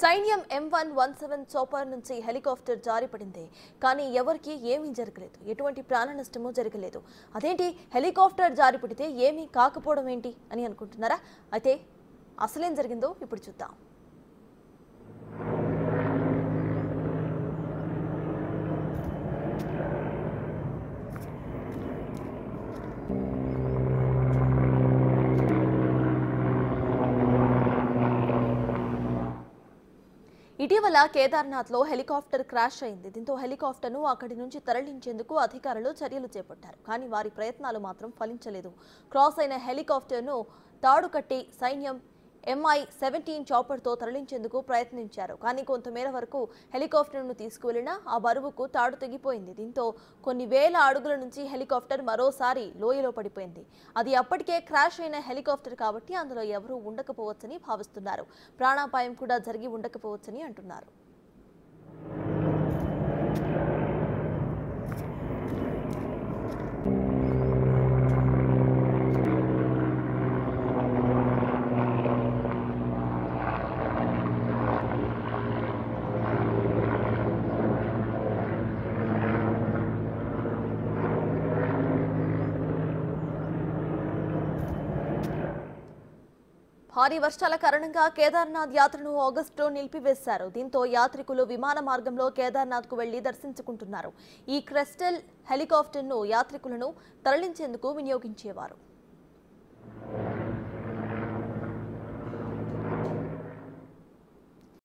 సైన్యం M117 chopper నుంచి helicopter జారిపడింది. కానీ ఎవరికి ఏమీ జరగలేదు. ఎటువంటి ప్రాణ నష్టమూ జరగలేదు. అదేంటి హెలికాప్టర్ జారిపడితే ఏమీ కాకపోవడం ఏంటి అని అనుకుంటున్నారా? అయితే అసలేం జరిగిందో ఇప్పుడు చూద్దాం. ఇటీవల కేదార్నాథ్లో హెలికాప్టర్ క్రాష్ అయింది. దీంతో హెలికాప్టర్ను అక్కడి నుంచి తరలించేందుకు అధికారులు చర్యలు చేపట్టారు. కానీ వారి ప్రయత్నాలు మాత్రం ఫలించలేదు. క్రాస్ అయిన హెలికాప్టర్ను తాడు కట్టి సైన్యం Mi-17 చాపర్తో తరలించేందుకు ప్రయత్నించారు. కానీ కొంతమేర వరకు హెలికాప్టర్ను తీసుకువెళ్లినా ఆ బరువుకు తాడు తెగిపోయింది. దీంతో కొన్ని వేల అడుగుల నుంచి హెలికాప్టర్ మరోసారి లోయలో పడిపోయింది. అది అప్పటికే క్రాష్ అయిన హెలికాప్టర్ కాబట్టి అందులో ఎవరూ ఉండకపోవచ్చని భావిస్తున్నారు. ప్రాణాపాయం కూడా జరిగి ఉండకపోవచ్చని అంటున్నారు. భారీ వర్షాల కారణంగా కేదార్నాథ్ యాత్రను ఆగస్టులో నిలిపివేశారు. దీంతో యాత్రికులు విమాన మార్గంలో కేదార్నాథ్కు వెళ్లి దర్శించుకుంటున్నారు. ఈ క్రెస్టల్ హెలికాప్టర్ను యాత్రికులను తరలించేందుకు వినియోగించేవారు.